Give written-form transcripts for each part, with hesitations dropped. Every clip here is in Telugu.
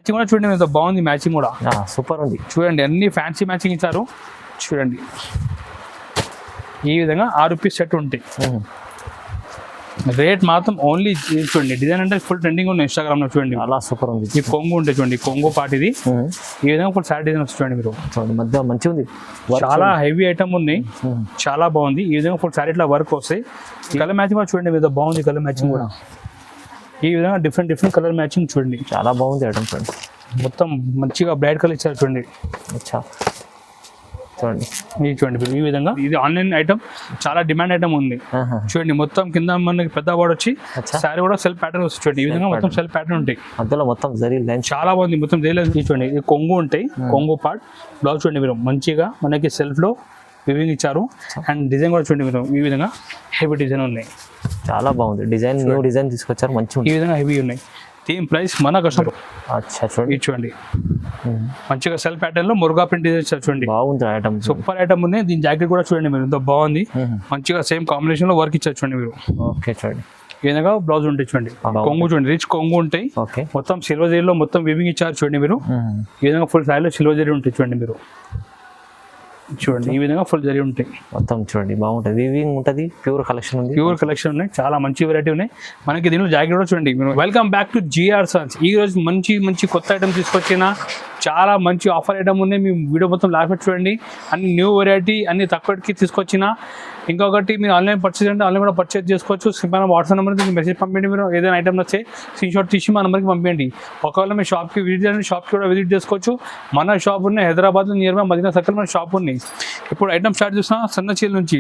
మ్యాచింగ్ కూడా చూడండి ఎంత బాగుంది, మ్యాచింగ్ కూడా సూపర్ ఉంది చూడండి, అన్ని ఫ్యాన్సీ మ్యాచింగ్ ఇచ్చారు చూడండి. ఈ విధంగా 6 రూపీస్ సెట్ ఉంటాయి. రేట్ మాత్రం ఓన్లీ చూడండి, డిజైన్ అంటే ఫుల్ ట్రెండింగ్ ఉంది ఇన్స్టాగ్రామ్ లో చూడండి, అలా సూపర్ ఉంది. ఈ కొంగు ఉంటాయి చూడండి, కొంగు పార్ట్ ఇది. ఈ విధంగా ఫుల్ సారీ డిజైన్ వస్తుంది చూడండి మీరు, మధ్య మంచిగా ఉంది, చాలా హెవీ ఐటమ్ ఉన్నాయి, చాలా బాగుంది. ఈ విధంగా ఫుల్ సారీ ఇట్లా వర్క్ వస్తాయి. కలర్ మ్యాచింగ్ కూడా చూడండి మీద బాగుంది, కలర్ మ్యాచింగ్ కూడా ఈ విధంగా డిఫరెంట్ కలర్ మ్యాచింగ్ చూడండి, చాలా బాగుంది ఐటమ్ చూడండి. మొత్తం మంచిగా బ్రైట్ కలర్ ఇచ్చారు చూడండి. చూడండి ఇది చూడండి ఈ విధంగా, ఇది ఆన్లైన్ ఐటమ్, చాలా డిమాండ్ ఐటమ్ ఉంది చూడండి. మొత్తం కింద మనకి పెద్ద బార్డర్ వచ్చి సారీ కూడా సెల్ఫ్ ప్యాటర్న్ వస్తుంది చూడండి. ఈ విధంగా మొత్తం సెల్ఫ్ ప్యాటర్న్ ఉంటాయి, మధ్యలో మొత్తం జరీ లైన్ చాలా బాగుంది. మొత్తం జరీ లైన్ చూడండి, ఇది కొంగు ఉంటాయి, కొంగు పార్ట్ బ్లౌజ్ చూడండి మీరు, మంచిగా మనకి సెల్ఫ్ లో వివింగ్ ఇచ్చారు. అండ్ డిజైన్ కూడా చూడండి మీరు, ఈ విధంగా హెవీ డిజైన్ ఉన్నాయి, చాలా బాగుంది. డిజైన్ న్యూ డిజైన్ తీసుకొచ్చారు, మంచిగా ఈ విధంగా హెవీ ఉన్నాయి. దీని ప్రైస్ మన కస్టమర్ చూడండి, చూడండి మంచిగా సెల్ ప్యాటర్న్ లో మురుగా ప్రింట్ డిజైన్ చూడండి, బాగుంది ఐటమ్, సూపర్ ఐటమ్ ఉన్నాయి. దీని జాకెట్ కూడా చూడండి మీరు, ఎంత బాగుంది, మంచిగా సేమ్ కాంబినేషన్ లో వర్క్ ఇచ్చారు చూడండి మీరు. ఓకే చూడండి, ఈ విధంగా బ్లౌజ్ ఉంటాయి చూడండి, కొంగు చూడండి, రిచ్ కొంగు ఉంటాయి, మొత్తం సిల్వర్ జరీలో మొత్తం వివింగ్ ఇచ్చారు చూడండి మీరు. ఈ విధంగా ఫుల్ సారీలో సిల్వర్ జరీ ఉంటాయి చూడండి మీరు, చూడండి ఈ విధంగా ఫుల్ జరీ ఉంటాయి మొత్తం చూడండి, బాగుంటుంది, వీవింగ్ ఉంటుంది, ప్యూర్ కలెక్షన్ ఉంది, ప్యూర్ కలెక్షన్ ఉన్నాయి, చాలా మంచి వెరైటీ ఉన్నాయి మనకి. దీనిలో జాకెట్ కూడా చూడండి మీరు. Welcome back to G R sons. ఈ రోజు మంచి కొత్త ఐటమ్ తీసుకొచ్చిన, చాలా మంచి ఆఫర్ ఐటమ్ ఉన్నాయి. మీ వీడియో మొత్తం లాస్ట్ చూడండి, అన్ని న్యూ వెరైటీ, అన్ని తక్కువకి తీసుకొచ్చిన. ఇంకొకటి మీరు ఆన్లైన్ పర్చేజ్ అంటే ఆన్లైన్ కూడా పర్చేజ్ చేసుకోవచ్చు. సింపుల్ వాట్సాప్ నెంబర్కి మెసేజ్ పంపించండి, మీరు ఏదైనా ఐటమ్ వస్తే స్క్రీన్ షాట్ తీసి మా నెంబర్కి పంపించండి. ఒకవేళ మీ షాప్కి విజిట్ చేయండి, షాప్కి కూడా విజిట్ చేసుకోవచ్చు. మన షాప్ ఉన్నాయి హైదరాబాద్లో నియర్ బై మదీనా సర్కిల్, మన షాప్ ఉన్నాయి. ఇప్పుడు ఐటమ్ స్టార్ట్ చేసిన సన్న చీల నుంచి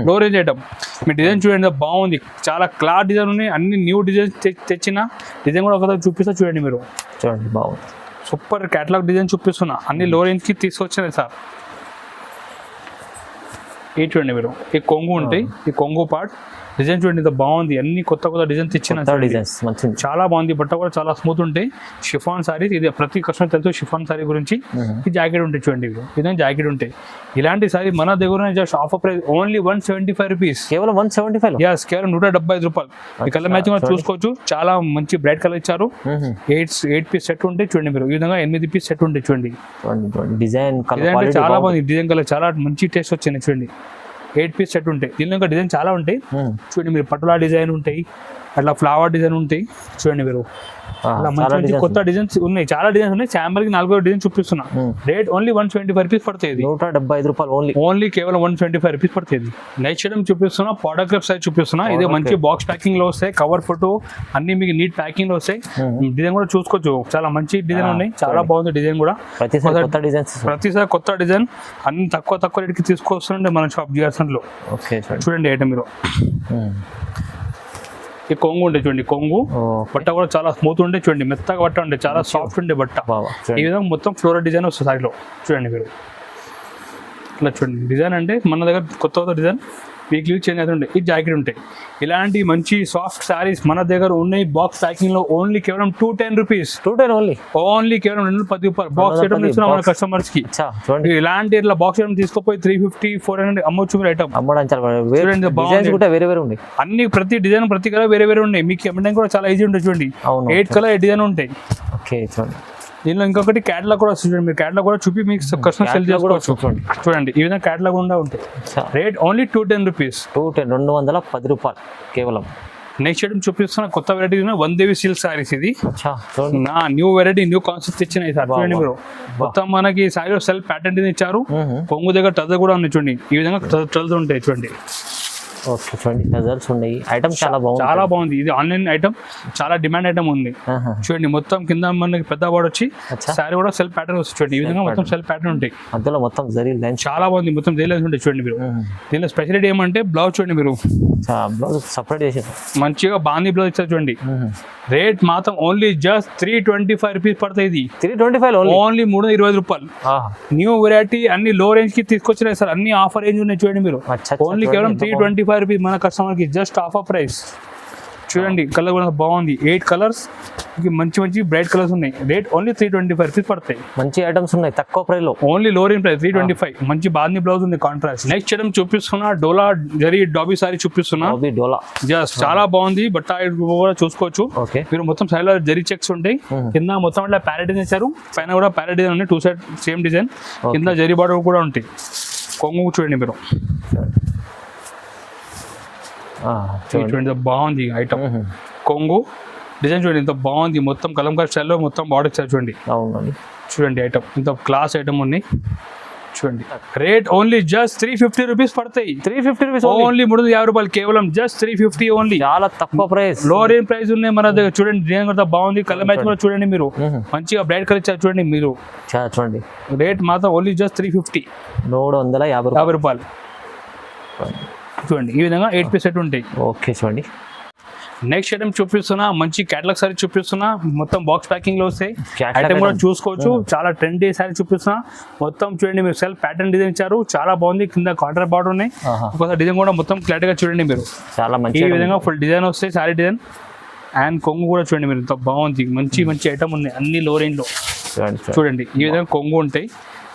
లో రేంజ్ ఐటమ్, మీ డిజైన్ చూడండి బాగుంది, చాలా క్లాత్ డిజైన్ ఉన్నాయి, అన్ని న్యూ డిజైన్ తెచ్చిన. డిజైన్ కూడా ఒకసారి చూపిస్తా చూడండి మీరు, చూడండి బాగుంది, సూపర్ క్యాటలాగ్ డిజైన్ చూపిస్తున్నా, అన్ని లో రేంజ్కి తీసుకొచ్చినాయి సార్. ఈ చూడండి మీరు, ఈ కొంగు ఉంటాయి, ఈ కొంగు పార్ట్ డిజైన్ చూడండి ఎంత బాగుంది, అన్ని కొత్త డిజైన్ తెచ్చిన, చాలా బాగుంది. బట్ట కూడా చాలా స్మూత్ ఉంటాయి, షిఫాన్ సారీ. ఇది ప్రతి కస్టమర్ తెలుసు షిఫాన్ సారీ గురించి. ఈ జాకెట్ ఉంటాయి చూడండి, ఇదే జాకెట్ ఉంటాయి. ఇలాంటి సారీ మన దగ్గర just offer price only 175 rupees, కేవలం 175. యస్, కేవలం 175 రూపాయలు. ఈ కలర్ మ్యాచింగ్ కూడా చూసుకోవచ్చు, చాలా మంచి బ్రైట్ కలర్ ఇచ్చారు. 8 పీస్ సెట్ ఉంటాయి చూడండి మీరు, ఈ విధంగా 8 పీస్ సెట్ ఉంటాయి చూడండి. డిజైన్ చాలా బాగుంది, డిజైన్ కలర్ చాలా మంచి టేస్ట్ వచ్చింది చూడండి. 8 పీస్ సెట్ ఉంటాయి, దీనిలో ఇంకా డిజైన్ చాలా ఉంటాయి చూడండి మీరు. పట్టులా డిజైన్ ఉంటాయి, అట్లా ఫ్లవర్ డిజైన్ ఉంటాయి చూడండి మీరు. మంచి కొత్త డిజైన్స్ ఉన్నాయి, చాలా డిజైన్స్ ఉన్నాయి. శాంపుల్ కి 4 డిజైన్ చూపిస్తున్నా. రేట్ ఓన్లీ 125 రూపీస్ పడుతుంది, 175 రూపాయలు ఓన్లీ కేవలం 125 రూపీస్ పడుతుంది. నైట్ షేడ్ చూపిస్తున్నా, ప్రోడక్ట్ సైజ్ చూపిస్తున్నా. ఇది మంచి బాక్స్ ప్యాకింగ్ లో వస్తాయి, కవర్ ఫోటో అన్ని మీకు నీట్ ప్యాకింగ్ లో వస్తాయి. డిజైన్ కూడా చూసుకోవచ్చు, చాలా మంచి డిజైన్ ఉన్నాయి, చాలా బాగుంది డిజైన్ కూడా. ప్రతిసారి కొత్త డిజైన్, అన్ని తక్కువ రేట్ కి తీసుకొస్తుండే మన షాప్ జిఆర్సన్ లో. చూడండి ఐటమ్ మీరు, ఈ కొంగు ఉండే చూడండి, కొంగు బట్ట కూడా చాలా స్మూత్ ఉండే చూడండి, మెత్తగా బట్ట ఉండే, చాలా సాఫ్ట్ ఉండే బట్ట. ఈ విధంగా మొత్తం ఫ్లోరల్ డిజైన్ వస్తుంది సారీలో చూడండి మీరు. ఇట్లా చూడండి డిజైన్ అంటే మన దగ్గర కొత్త డిజైన్ వీక్లీ చేంజ్ అవుతుండే. ఈ జాకెట్ ఉంటాయి, ఇలాంటి మంచి సాఫ్ట్ శారీస్ మన దగ్గర ఉన్నాయి. బాక్స్ ప్యాకింగ్ లో ఓన్లీ కేవలం 210 రూపీస్, ఓన్లీ కేవలం 210 రూపాయలు బాక్స్ ఐటమ్ ఇస్తున్నాం మన కస్టమర్స్ కి. ఇలాంటి ఇట్లా బాక్స్ ఐటమ్ తీసుకోపోయి 350-400 అమ్మొచ్చు మీరు ఐటమ్. అన్ని ప్రతి డిజైన్ ప్రతి కలర్ వేరే ఉన్నాయి, మీకు అమ్మడానికి కూడా చాలా ఈజీ ఉంటుంది చూడండి. 8 కలర్ 8 డిజైన్ ఉంటాయి. దీనిలో ఇంకొకటి క్యాటలాగ్ కూడా వస్తుంది, మీరు క్యాటలాగ్ కూడా చూపి మీకు కస్టమర్ సెల్ చేసుకోవచ్చు చూడండి. ఈ విధంగా క్యాటలాగ్ కూడా ఉంటాయి. రేట్ ఓన్లీ 210 రూపీస్, 210 రూపాయలు కేవలం. నెక్స్ట్ ఐటమ్ చూపిస్తున్న కొత్త వెరైటీ వందేవి సిల్క్ సారీస్. ఇది నా న్యూ వెరైటీ, న్యూ కాన్సెప్ట్ ఇచ్చిన సార్ చూడండి మీరు. మొత్తం మనకి సారీలో సెల్ఫ్ ప్యాటర్న్ ఇచ్చారు, కొంగు దగ్గర టజర్ కూడా ఉన్నాయి చూడండి. ఈ విధంగా టజర్స్ ఉంటాయి చూడండి. ఓకే చూడండి, టజర్స్ ఉన్నాయి, ఐటమ్ చాలా బాగుంది. ఇది ఆన్లైన్ ఐటమ్, చాలా డిమాండ్ ఐటమ్ ఉంది చూడండి. మొత్తం కింద మనకి పెద్ద బార్డర్ వచ్చి సారీ కూడా సెల్ఫ్ ప్యాటర్న్ వస్తుంది చూడండి. ఈ విధంగా మొత్తం సెల్ఫ్ ప్యాటర్న్ ఉంటాయి, అందులో మొత్తం జరీ లైన్ చాలా బాగుంది, మొత్తం జరీ లైన్స్ ఉంటాయి చూడండి మీరు. దీనిలో స్పెషాలిటీ ఏమంటే బ్లౌజ్ చూడండి మీరు, బ్లౌజ్ సపరేట్ చేసారు, మంచిగా బాందీ బ్లౌజ్ ఇచ్చారు చూడండి. రేట్ మాత్రం ఓన్లీ జస్ట్ 325 రూపీస్ పడుతుంది. 325 ఓన్లీ 320 రూపాయలు. న్యూ వెరైటీ, అన్ని లో రేంజ్ కి తీసుకొచ్చినాయి సార్, అన్ని ఆఫర్ రేంజ్ ఉన్నాయి చూడండి మీరు. ఓన్లీ కేవలం 325 రూపీస్ మన కస్టమర్ కి, జస్ట్ ఆఫర్ ప్రైస్. చూడండి కలర్ కూడా బాగుంది. 8 కలర్స్, మంచి మంచి బ్రైట్ కలర్స్ ఉన్నాయి. రేట్ ఓన్లీ 325 రూపీస్ పడతాయి. మంచి ఐటమ్స్ ఉన్నాయి తక్కువ ప్రైస్ లో, ఓన్లీ లో రేంజ్ ప్రైస్ 325. మంచి బాందీ బ్లౌజ్ ఉంది కాంట్రాస్ట్. నెక్స్ట్ ఐటమ్ చూపిస్తున్నా డోలా జరీ డాబీ సారీ చూపిస్తున్నా. డోలా జస్ట్ చాలా బాగుంది. బట్ట కూడా చూసుకోవచ్చు. ఓకే, మీరు మొత్తం సైడ్ లో జరీ చెక్స్ ఉంటాయి. కింద మొత్తం ఇట్లా ప్యారెట్ డిజైన్ ఇచ్చారు, పైన కూడా ప్యారెట్ డిజైన్ ఉన్నాయి. 2 సైడ్ సేమ్ డిజైన్. కింద జరీ బార్డర్ కూడా ఉంటాయి. కొంగు చూడండి మీరు, చూడండి బాగుంది ఐటమ్. కొంగు డిజైన్ చూడండి ఎంత బాగుంది. మొత్తం కలంకారీ స్టైల్లో మొత్తం బార్డర్ ఇచ్చారు చూడండి. అవునండి, చూడండి ఐటమ్ ఇంత క్లాస్ ఐటమ్ ఉన్నాయి. చూడండి రేట్ ఓన్లీ జస్ట్ 350 రూపీస్ పడతాయి. 350 రూపీస్ ఓన్లీ 350 రూపాయలు కేవలం. Just 350 only. చాలా తక్కువ ప్రైస్, లో రేంజ్ ప్రైస్ ఉన్నాయి మన దగ్గర. చూడండి డిజైన్ కూడా బాగుంది. కలర్ మ్యాచ్ కూడా చూడండి మీరు, మంచిగా బ్రైట్ కలర్ ఇచ్చారు చూడండి మీరు. చూడండి రేట్ మాత్రం ఓన్లీ జస్ట్ 350 రూపాయలు. చూడండి ఈ విధంగా 8 పీస్ సెట్ ఉంటాయి. ఓకే, చూడండి నెక్స్ట్ ఐటమ్ చూపిస్తున్నా. మంచి క్యాటలాగ్ సారీ చూపిస్తున్నా. మొత్తం బాక్స్ ప్యాకింగ్ లో వస్తాయి. Catalog ఐటమ్ కూడా item. చూసుకోవచ్చు. చాలా ట్రెండీ సారీ చూపిస్తున్నా. మొత్తం చూడండి మీరు సెల్ఫ్ ప్యాటర్న్ డిజైన్ ఇచ్చారు. చాలా బాగుంది. కింద కాంట్రాస్ట్ బార్డర్ ఉన్నాయి. ఒకసారి డిజైన్ కూడా మొత్తం క్లారిటీగా చూడండి మీరు. చాలా మంచి ఈ విధంగా ఫుల్ డిజైన్ వస్తాయి సారీ డిజైన్. అండ్ కొంగు కూడా చూడండి మీరు ఎంత బాగుంది. మంచి మంచి ఐటమ్ ఉన్నాయి అన్ని లో రేంజ్ లో. చూడండి ఈ విధంగా కొంగు ఉంటాయి.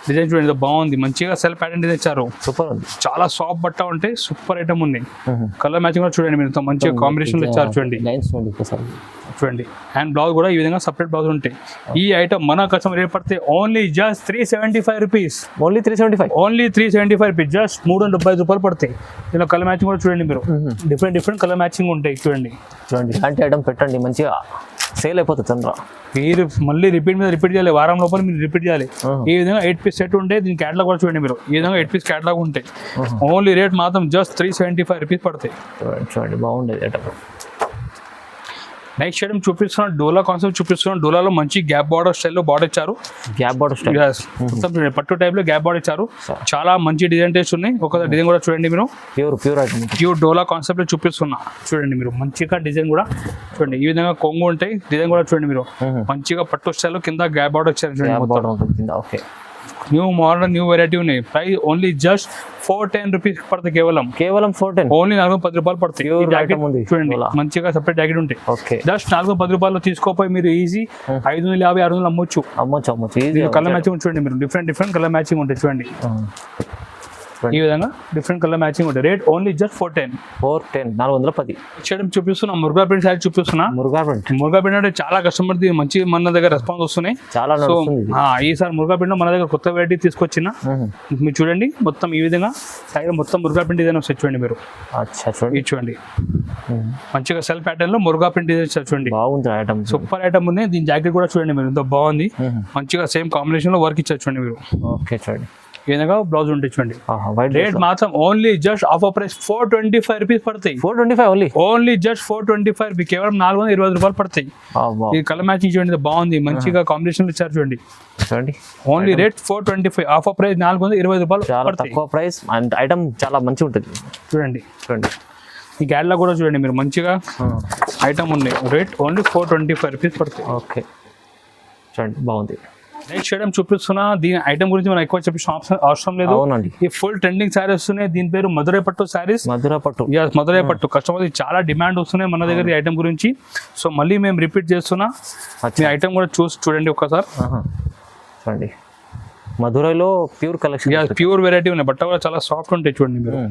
డిజైన్ చూడండి ఎంత బాగుంది. మంచిగా సెల్ఫ్ ప్యాటర్న్ డిజైన్ ఇచ్చారు. సూపర్ ఉంది. చాలా సాఫ్ట్ బట్ట ఉంటాయి. సూపర్ ఐటమ్ ఉన్నాయి. కలర్ మ్యాచింగ్ కూడా చూడండి మీరు ఎంత మంచిగా కాంబినేషన్ లో ఇచ్చారు చూడండి. చూడండి అండ్ బ్లౌజ్ కూడా ఈ విధంగా సపరేట్ బ్లౌజ్ ఉంటాయి. ఈ ఐటమ్ మన కస్టమర్ రేట్ పడితే only just 375 rupees. Only 375. Only 375 rupees. Just 375 రూపాయలు పడతాయి. దీనిలో కలర్ మ్యాచింగ్ కూడా చూడండి మీరు. డిఫరెంట్ కలర్ మ్యాచింగ్ ఉంటాయి. చూడండి ఇలాంటి ఐటమ్ పెట్టండి, మంచిగా సేల్ అయిపోతుంది చంద్ర. మీరు మళ్ళీ రిపీట్ చేయాలి. వారం లోపల మీరు రిపీట్ చేయాలి. ఈ విధంగా 8 పీస్ సెట్ ఉంటాయి. దీని క్యాటలాగ్ కూడా చూడండి మీరు. ఈ విధంగా 8 పీస్ క్యాటలాగ్ ఉంటాయి. ఓన్లీ రేట్ మాత్రం జస్ట్ 375 రూపీస్ పడతాయి. చూడండి బాగుండేది ఐటమ్. నెక్స్ట్ ఐటమ్ చూపిస్తున్నా. డోలా కాన్సెప్ట్ చూపిస్తున్నా. డోలాలో మంచి గ్యాప్ బార్డర్ స్టైల్లో బార్డర్ ఇచ్చారు. గ్యాప్ బార్డర్ స్టైల్ మొత్తం చూడండి పట్టు టైప్ లో గ్యాప్ బార్డర్ ఇచ్చారు. చాలా మంచి డిజైన్ టేస్ట్ ఉన్నాయి. ఒకసారి డిజైన్ కూడా చూడండి మీరు. Pure item. ప్యూర్ డోలా కాన్సెప్ట్ లో చూపిస్తున్నా. చూడండి మీరు మంచిగా డిజైన్ కూడా చూడండి. ఈ విధంగా కొంగు ఉంటాయి. డిజైన్ కూడా చూడండి మీరు. మంచిగా పట్టు స్టైల్ కింద గ్యాప్ బార్డర్ ఇచ్చారు చూడండి. Okay, new model new variety ఉన్నాయి. ప్రైస్ ఓన్లీ జస్ట్ 410 రూపీస్ పడతాయి. కేవలం 410. ఓన్లీ 410 రూపాయలు పడతాయి. చూడండి మంచిగా సెపరేట్ జాకెట్ ఉంటాయి. జస్ట్ 410 రూపాయలు తీసుకోపోయి మీరు ఈజీ 550, 600 అమ్మొచ్చు. కలర్ మ్యాచింగ్ చూడండి మీరు. డిఫరెంట్ కలర్ మ్యాచింగ్ ఉంటాయి చూడండి. ఈ విధంగా డిఫరెంట్ కలర్ మ్యాచింగ్ ఉంటుంది. Rate only just 410. 410. చేయడం చూపిస్తున్నా. మురుగా ప్రింట్ సారీ చూపిస్తున్నా. మురుగా ప్రింట్ అంటే చాలా కస్టమర్ మంచి మన దగ్గర రెస్పాన్స్ వస్తున్నాయి. సో ఈసారి మురుగా ప్రింట్ మన దగ్గర కొత్త వెరైటీ తీసుకొచ్చిన. మీరు చూడండి మొత్తం ఈ విధంగా సైడ్ మొత్తం మురుగా ప్రింట్ డిజైన్ వస్తాయి చూడండి మీరు. ఇది చూడండి మంచిగా సెల్ ప్యాటర్న్ లో మురుగా ప్రింట్ డిజైన్ చూడండి. బాగుంది ఐటమ్. సూపర్ ఐటమ్ ఉంది. దీని జాకెట్ కూడా చూడండి మీరు ఎంత బాగుంది. మంచిగా సేమ్ కాంబినేషన్ లో వర్క్ ఇచ్చారు చూడండి మీరు. ఓకే, చూడండి ఈ విధంగా బ్లౌజ్ ఉంటాయి చూడండి. రేట్ మాత్రం only just offer price 425 rupees పడతాయి. 425 ఓన్లీ జస్ట్ 425 రూపీస్. కేవలం 420 రూపాయలు పడతాయి. ఈ కలర్ మ్యాచింగ్ చూడండి బాగుంది. మంచిగా కాంబినేషన్ ఇచ్చారు చూడండి. Only rate 425. ఆఫర్ ప్రైస్ 420 రూపాయలు. చాలా తక్కువ ప్రైస్ అండ్ ఐటమ్ చాలా మంచిగా ఉంటుంది. చూడండి ఈ క్యాటలాగ్ కూడా చూడండి మీరు. మంచిగా ఐటమ్ ఉన్నాయి. రేట్ ఓన్లీ 425 రూపీస్ పడతాయి. ఓకే, చూడండి బాగుంది. నెక్స్ట్ ఐటమ్ చూపిస్తున్నా. దీని ఐటమ్ గురించి మనం ఎక్కువ చెప్పిన అవసరం లేదు. ఈ ఫుల్ ట్రెండింగ్ సారీస్ వస్తున్నాయి. దీని పేరు మధురై పట్టు సారీస్. మధురై పట్టు కస్టమర్ చాలా డిమాండ్ వస్తున్నాయి మన దగ్గర ఈ ఐటమ్ గురించి. సో మళ్ళీ మేము రిపీట్ చేస్తున్నా. ఈ ఐటమ్ కూడా చూడండి ఒక్కసారి. చూడండి మధురైలో ప్యూర్ కలెక్షన్. ప్యూర్ వెరైటీ ఉన్నాయి. బట్ట కూడా చాలా సాఫ్ట్ ఉంటాయి చూడండి మీరు.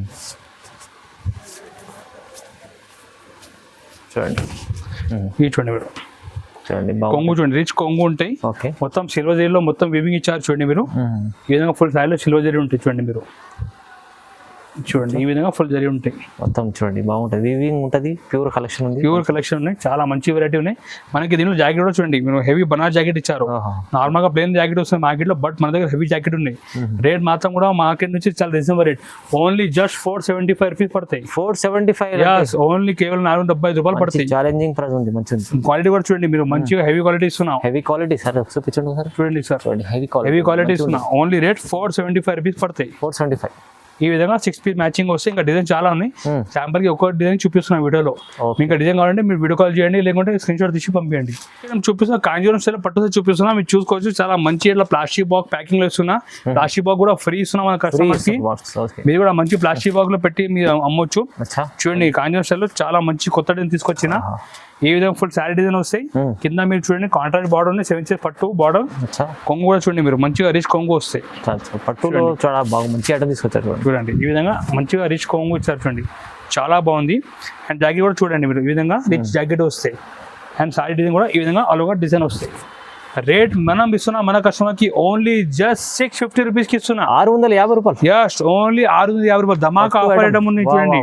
చూడండి మీరు. కొంగు చూడండి. రిచ్ కొంగు ఉంటాయి. మొత్తం సిల్వర్ జరీలో మొత్తం వీవింగ్ ఇచ్చారు చూడండి మీరు. ఈ విధంగా ఫుల్ సారీలో సిల్వర్ జరీ ఉంటాయి చూడండి మీరు. చూడండి ఈ విధంగా ఫుల్ జరీ ఉంటాయి మొత్తం. చూడండి బాగుంటుంది. వీవింగ్ ఉంటుంది. ప్యూర్ కలెక్షన్ ఉన్నాయి. చాలా మంచి వెరైటీ ఉన్నాయి. మనకి దీనిలో జాకెట్ కూడా చూడండి మీరు. హెవీ బనారస్ జాకెట్ ఇచ్చారు. నార్మల్ గా ప్లేన్ జాకెట్ వస్తుంది మార్కెట్ లో. బట్ మన దగ్గర హెవీ జాకెట్ ఉన్నాయి. రేట్ మాత్రం కూడా మార్కెట్ నుంచి చాలా reasonable rate. Only just 475 rupees పడతాయి. 475. ఓన్లీ కేవలం 470 రూపాయలు పడతాయి. ఛాలెంజింగ్ ప్రైస్ ఉంది. మంచి క్వాలిటీ కూడా చూడండి మీరు. మంచిగా హెవీ క్వాలిటీ ఇస్తున్నాం. హెవీ క్వాలిటీ సార్ చూపించండి సార్. చూడండి సార్ హెవీ క్వాలిటీ ఇస్తున్నా. ఓన్లీ రేట్ 475 రూపీస్ పడతాయి. 475. ఈ విధంగా 6 పీస్ మ్యాచింగ్ వస్తే ఇంకా డిజైన్ చాలా ఉన్నాయి. శాంపుల్ కి ఒక డిజైన్ చూపిస్తున్నాను వీడియోలో. ఇంకా డిజైన్ కావాలంటే మీరు వీడియో కాల్ చేయండి, లేకుంటే స్క్రీన్ షాట్ తీసి పంపించండి. చూపిస్తున్నా కాంజీవరం స్టైల్ పట్టు చూపిస్తున్నా, మీరు చూసుకోవచ్చు. చాలా మంచి ఇట్లా ప్లాస్టిక్ బాక్స్ ప్యాకింగ్ లో ఇస్తున్నా. ప్లాస్టిక్ బాక్స్ కూడా ఫ్రీ ఇస్తున్నా మన కస్టమర్స్ కి. మీరు కూడా మంచి ప్లాస్టిక్ బాక్స్ లో పెట్టి మీరు అమ్మొచ్చు. చూడండి కాంజీవరం స్టైల్ లో చాలా మంచి కొత్త డిజైన్ తీసుకొచ్చిన. ఈ విధంగా ఫుల్ శారీ డిజైన్ వస్తాయి. కింద మీరు చూడండి కాంట్రాస్ట్ బార్డర్ ఉంది, 7 ఇంచెస్ పట్టు బార్డర్. కొంగు కూడా చూడండి మీరు మంచిగా రిచ్ కొంగు వస్తాయి. పట్టులో చాలా బాగా మంచి ఐటమ్ తీసుకొచ్చారు చూడండి. ఈ విధంగా మంచిగా రిచ్ కొంగు ఇచ్చారు చూడండి, చాలా బాగుంది. అండ్ జాకెట్ కూడా చూడండి మీరు, ఈ విధంగా రిచ్ జాకెట్ వస్తాయి. అండ్ శారీ డిజైన్ కూడా ఈ విధంగా ఆల్ ఓవర్ డిజైన్ వస్తాయి. రేట్ మనం ఇస్తున్నా మన కస్టమర్ కి ఓన్లీ జస్ట్ 650 రూపీస్ కి ఇస్తున్నా. 650 రూపాయలు. జస్ట్ ఓన్లీ 650 రూపాయలు. ధమాకా ఆఫర్ ఐటమ్ ఉంది చూడండి.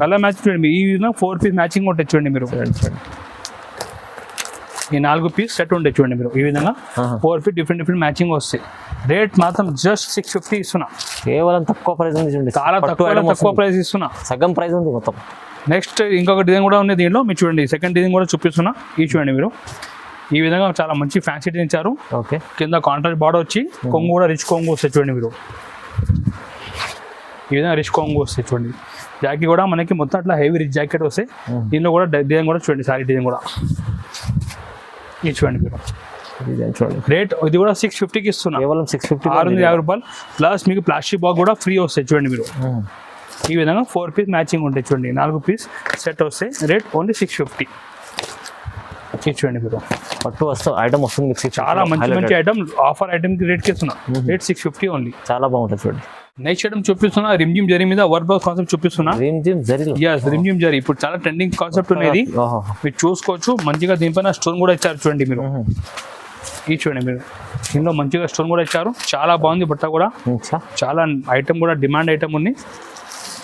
కలర్ మ్యాచ్ చూడండి, ఈ విధంగా 4 పీస్ మ్యాచింగ్ ఉంటాయి చూడండి మీరు. ఈ 4 పీస్ సెట్ ఉంటాయి చూడండి మీరు. ఈ విధంగా 4 పీస్ డిఫరెంట్ మ్యాచింగ్ వస్తాయి. రేట్ మాత్రం జస్ట్ 650 ఇస్తున్నా. కేవలం తక్కువ ప్రైస్ ఉంది చూడండి, చాలా తక్కువ ప్రైస్ ఇస్తున్నా. సగం ప్రైస్ ఉంది మొత్తం. నెక్స్ట్ ఇంకొక డిజైన్ కూడా ఉంది దీనిలో, మీరు చూడండి. సెకండ్ డిజైన్ కూడా చూపిస్తున్నా, ఈ చూడండి మీరు. ఈ విధంగా చాలా మంచి ఫ్యాన్సీ డిజైన్ ఇచ్చారు. కింద కాంట్రాస్ట్ బార్డర్ వచ్చి కొంగు కూడా రిచ్ కొంగు వస్తాయి చూడండి మీరు. ఈ విధంగా రిచ్ కొంగు వస్తాయి చూడండి. జాకెట్ కూడా మనకి మొత్తం అట్లా హెవీ రిచ్ జాకెట్ వస్తాయి. దీనిలో కూడా డిజైన్ కూడా చూడండి, సారీ డిజైన్ కూడా ఇది చూడండి మీరు. రేట్ ఇది కూడా 650కి ఇస్తున్నా. కేవలం 650, 650 రూపాయలు. ప్లస్ మీకు ప్లాస్టిక్ బాక్స్ కూడా ఫ్రీ వస్తాయి చూడండి మీరు. ఈ విధంగా 4 పీస్ మ్యాచింగ్ ఉంటాయి చూడండి, 4 పీస్ సెట్ వస్తాయి. రేట్ ఓన్లీ 650 చూడండి మీరు. పట్టు ఐటమ్ వస్తుంది, చాలా మంచి ఐటమ్. ఆఫర్ ఐటమ్ కి రేట్ కి ఇస్తున్నా. Rate 650 only. చాలా బాగుంటుంది చూడండి. నెక్స్ట్ ఐటమ్ చూపిస్తున్నా, రిమ్జిమ్ జరీ మీద వర్క్ బ్లౌజ్ కాన్సెప్ట్ చూపిస్తున్నా. రిమ్జిమ్ జరీ ఇప్పుడు చాలా ట్రెండింగ్ కాన్సెప్ట్ ఉన్నది, మీరు చూసుకోవచ్చు. మంచిగా దీనిపైన స్టోన్ కూడా ఇచ్చారు చూడండి మీరు. ఈ చూడండి మీరు, దీనిలో మంచిగా స్టోన్ కూడా ఇచ్చారు. చాలా బాగుంది బట్ట కూడా. చాలా ఐటమ్ కూడా డిమాండ్ ఐటమ్ ఉంది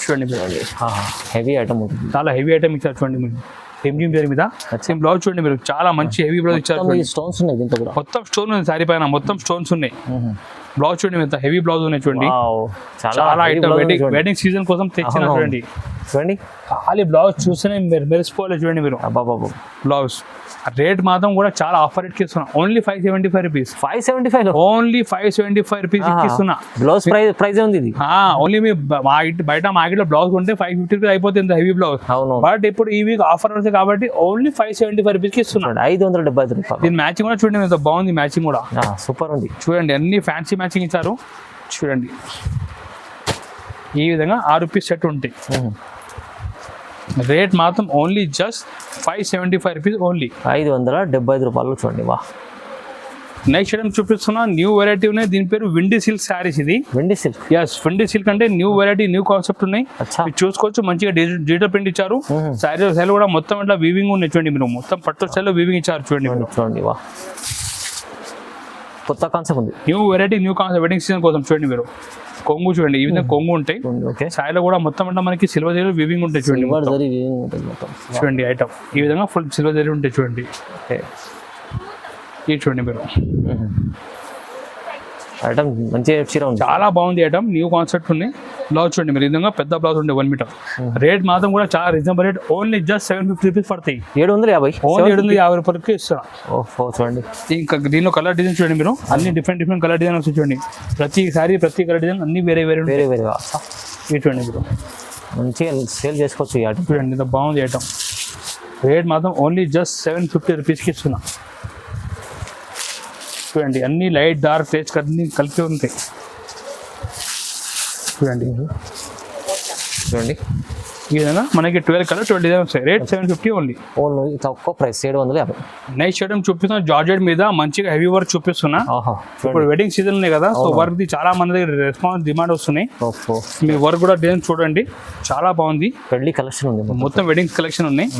చూడండి మీరు. హెవీ ఐటమ్ ఉంటుంది, చాలా హెవీ ఐటమ్ ఇచ్చారు చూడండి మీరు. రిమ్జిమ్ జరీ మీద సేమ్ బ్లౌజ్ చూడండి మీరు, చాలా మంచి హెవీ బ్లౌజ్ ఇచ్చారు. స్టోన్స్ ఉన్నాయి దీంట్లో కూడా, మొత్తం స్టోన్ ఉంది సారీ పైన, మొత్తం స్టోన్స్ ఉన్నాయి. బ్లౌజ్ చూడండి ఎంత హెవీ బ్లౌజ్ ఉన్నాయి చూడండి. చాలా ఐటమ్ వెడ్డింగ్ సీజన్ కోసం తెచ్చిన చూడండి. ఖాళీ బ్లౌజ్ చూస్తేనే మెరిసిపోవాలి చూడండి మీరు. బ్లౌజ్ రేట్ మాత్రం కూడా చాలా ఆఫర్ రేట్ కి ఇస్తున్నా. Only 575 rupees. 575 ఓన్లీ 575 రూపీస్ ఇస్తున్నా. బ్లౌజ్ ప్రైస్ ఉంది ఇది. ఓన్లీ మీ బయట మార్కెట్ లో బ్లౌజ్ ఉంటే 550 రూపీస్ అయిపోతుంది హెవీ బ్లౌజ్. బట్ ఇప్పుడు ఈ వీక్ ఆఫర్ వస్తుంది కాబట్టి ఓన్లీ 575 రూపీస్ కి ఇస్తున్నా. 575 రూపాయలు. దీని మ్యాచింగ్ కూడా చూడండి ఎంత బాగుంది. మ్యాచింగ్ కూడా సూపర్ ఉంది చూడండి. అన్ని ఫ్యాన్సీ మ్యాచింగ్ ఇచ్చారు చూడండి. ఈ విధంగా 6 పీస్ సెట్ ఉంటాయి. రేట్ మాత్రం ఓన్లీ జస్ట్ 575 రూపీస్ ఓన్లీ. 575 రూపాయలు చూడండి. వా. నెక్స్ట్ ఐటమ్ చూపిస్తున్నా, న్యూ వెరైటీ ఉన్నాయి. దీని పేరు విండీ సిల్క్ శారీస్. ఇది విండీ సిల్క్. విండీ సిల్క్ అంటే న్యూ వెరైటీ, న్యూ కాన్సెప్ట్ ఉన్నాయి. మీరు చూసుకోవచ్చు. మంచిగా డిజిటల్ ప్రింట్ ఇచ్చారు. శారీ స్టైల్ కూడా మొత్తం ఇట్లా వీవింగ్ ఉన్నాయి చూడండి మీరు. మొత్తం పట్టు స్టైల్ లో వీవింగ్ ఇచ్చారు చూడండి. వా, కొత్త కాన్సెప్ట్ ఉంది. New variety, new concept wedding season కోసం చూడండి మీరు. కొంగు చూడండి, ఈ విధంగా కొంగు ఉంటాయి. సాయిలో కూడా మొత్తం అంటే మనకి సిల్వర్ జరీ వీవింగ్ ఉంటాయి చూడండి. చూడండి ఐటమ్ ఈ విధంగా ఫుల్ సిల్వర్ జరీ ఉంటాయి చూడండి. ఇది చూడండి మీరు. ఐటమ్ మంచి చీర ఉంది, చాలా బాగుంది ఐటమ్. న్యూ కాన్సెప్ట్ ఉంది. బ్లౌజ్ చూడండి మీరు, ఈ విధంగా పెద్ద బ్లౌజ్ ఉండే 1 మీటర్. రేట్ మాత్రం కూడా చాలా reasonable rate. Only just 750 rupees పడతాయి. 750. ఓన్లీ 750 రూపాయలకి ఇస్తున్నా. చూడండి. ఇంకా దీనిలో కలర్ డిజైన్ చూడండి మీరు. అన్ని డిఫరెంట్ కలర్ డిజైన్ వస్తాయి చూడండి. ప్రతి కలర్ డిజైన్ అన్ని వేరే ఇది చూడండి మీరు. మంచిగా సేల్ చేసుకోవచ్చు ఈ ఐటమ్. చూడండి ఇంత బాగుంది ఐటమ్. రేట్ మాత్రం ఓన్లీ జస్ట్ 750 రూపీస్కి ఇస్తున్నా. చూడండి అన్ని లైట్ డార్క్ రేట్స్ అన్ని కలిపి ఉంటాయి చూడండి. ఈ విధంగా మనకి 12 కలర్ 20 డిజైన్ వస్తాయి. Rate 750 only. తక్కువ ప్రైస్ 750. నెక్స్ట్ ఐటమ్ చూపిస్తున్నా, జార్జెట్ మీద మంచిగా హెవీ వర్క్ చూపిస్తున్నా. ఇప్పుడు వెడ్డింగ్ సీజన్ ఉన్నాయి కదా, సో వర్క్ ది చాలా మంది రెస్పాన్స్ డిమాండ్ వస్తున్నాయి. మీ వర్క్ కూడా డిజైన్ చూడండి, చాలా బాగుంది. పెళ్లి కలెక్షన్ ఉంది, మొత్తం వెడ్డింగ్ కలెక్షన్ ఉన్నాయి.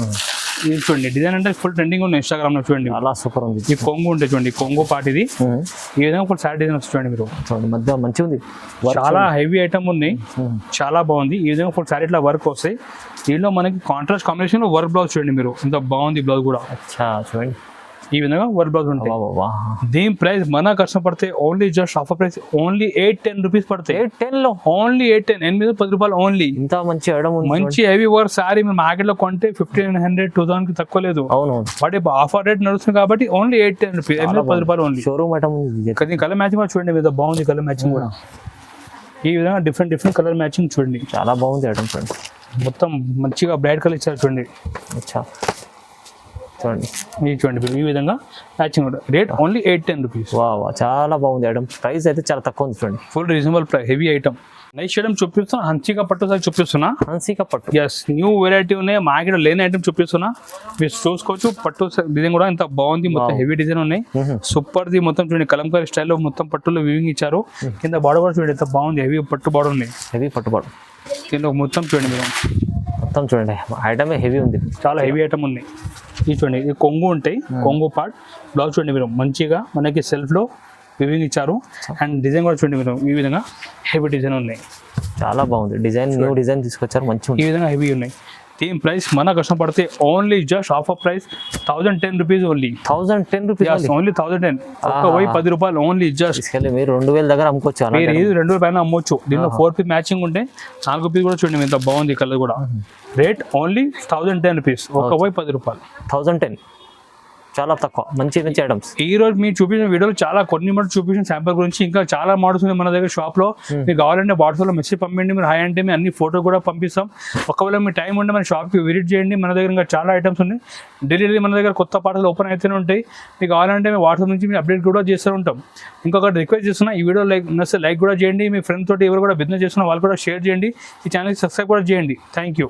ఇది చూడండి డిజైన్ అంటే ఫుల్ ట్రెండింగ్ ఉంది ఇన్స్టాగ్రామ్ లో చూడండి. అలా సూపర్ ఉంది. ఈ కొంగు ఉంటుంది చూడండి, కొంగు పార్ట్ ఇది. ఈ విధంగా ఫుల్ సారీ డిజైన్ వస్తుంది చూడండి మీరు. చూడండి మధ్య మంచిగా ఉంది, చాలా హెవీ ఐటమ్ ఉన్నాయి, చాలా బాగుంది. ఈ విధంగా ఫుల్ సారీ ఇట్లా వర్క్ వస్తాయి. దీనిలో మనకి కాంట్రాస్ట్ కాంబినేషన్ లో వర్క్ బ్లౌజ్ చూడండి మీరు, ఇంత బాగుంది బ్లౌజ్ కూడా. చూడండి ఈ విధంగా వర్క్ బ్లౌజ్ ఉంటాయి. దీని ప్రైస్ మన కస్టమర్ పడితే only just offer price only 810 rupees పడతాయి. 810 లో ఓన్లీ 810 రూపాయలు ఓన్లీ. ఇంత మంచి ఐటమ్ ఉంది, మంచి హెవీ వర్క్ సారీ మీరు మార్కెట్ లో కొంటే 1500 2000 కి తక్కువ లేదు. అవును, బట్ ఇప్పుడు ఆఫర్ రేట్ నడుస్తుంది కాబట్టి ఓన్లీ 810 రూపీస్, 10 రూపాయలు only. Showroom item colour matching కూడా చూడండి మీద బాగుంది, కలర్ మ్యాచింగ్ కూడా. ఈ విధంగా డిఫరెంట్ కలర్ మ్యాచింగ్ చూడండి, చాలా బాగుంది ఐటమ్ చూడండి. మొత్తం మంచిగా బ్రైట్ కలర్ ఇచ్చారు చూడండి. అచ్చా చూడండి, ఇది చూడండి మీరు, ఈ విధంగా మ్యాచింగ్ ఉంటుంది. Rate only 810 rupees. వా చాలా బాగుంది ఐటమ్, ప్రైస్ అయితే చాలా తక్కువ ఉంది చూడండి. Full reasonable price, heavy item. Next item చూపిస్తున్నా, హన్సికా పట్టు సార్ చూపిస్తున్నా. హన్సికా పట్టు, ఎస్, న్యూ వెరైటీ ఉన్నాయి, మార్కెట్ లేని ఐటమ్ చూపిస్తున్నా. మీరు చూసుకోవచ్చు, పట్టు డిజైన్ కూడా ఎంత బాగుంది, మొత్తం హెవీ డిజైన్ ఉన్నాయి. సూపర్ ది మొత్తం చూడండి, కలంకారీ స్టైల్లో మొత్తం పట్టులో వీవింగ్ ఇచ్చారు. కింద బార్డర్ కూడా చూడండి ఎంత బాగుంది, హెవీ పట్టు బార్డర్ ఉన్నాయి. హెవీ పట్టు బార్డర్ దీనిలో మొత్తం చూడండి మీరు, మొత్తం చూడండి ఐటమే హెవీ ఉంది, చాలా హెవీ ఐటమ్ ఉన్నాయి. ఇది చూడండి, ఇది కొంగు ఉంటాయి, కొంగు పార్ట్. బ్లౌజ్ చూడండి మీరు, మంచిగా మనకి సెల్ఫ్లో వివింగ్ ఇచ్చారు. అండ్ డిజైన్ కూడా చూడండి మీరు, ఈ విధంగా హెవీ డిజైన్ ఉన్నాయి. చాలా బాగుంది డిజైన్, న్యూ డిజైన్ తీసుకొచ్చారు, మంచిగా ఈ విధంగా హెవీ ఉన్నాయి. దీని ప్రైస్ మన కష్టం పడితే only just offer price 1010 rupees only. 1010 rupees only 1010, ఒక్క పోయి 10 రూపాయలు ఓన్లీ. జస్ట్ మీరు 2000 దగ్గర అమ్ముకోవచ్చు, మీరు ఇది 2000 పైన అమ్మొచ్చు. దీనిలో 4 పీస్ మ్యాచింగ్ ఉంటే 4 పీస్ కూడా చూడండి ఎంత బాగుంది కలర్ కూడా. రేట్ ఓన్లీ 1010 రూపీస్, ఒక్క పోయి 10 రూపాయలు. 1010 చాలా తక్కువ, మంచి ఐటమ్స్. ఈ రోజు మీరు చూపించిన వీడియోలో చాలా కొన్ని మటు చూపించిన శాంపుల్ గురించి ఇంకా చాలా మోడల్స్ ఉన్నాయి మన దగ్గర షాప్ లో. మీకు కావాలంటే వాట్సాప్ లో మెసేజ్ పంపించండి, మీరు హాయ్ అంటే మేము అన్ని ఫోటో కూడా పంపిస్తాం. ఒకవేళ మీ టైం ఉంటే మన షాప్ కి విజిట్ చేయండి, మన దగ్గర ఇంకా చాలా ఐటమ్స్ ఉన్నాయి. డైలీ మన దగ్గర కొత్త పాటలు ఓపెన్ అయితేనే ఉంటాయి. మీకు కావాలంటే మేము వాట్సాప్ నుంచి మేము అప్డేట్ కూడా చేస్తూ ఉంటాం. ఇంకొకటి రిక్వెస్ట్ చేస్తున్నా, ఈ వీడియో లైక్ కూడా చేయండి, మీ ఫ్రెండ్స్ తోటి ఎవరు కూడా బిజినెస్ చేస్తున్నా వాళ్ళు కూడా షేర్ చేయండి, ఈ ఛానల్కి సబ్స్క్రైబ్ కూడా చేయండి. Thank you.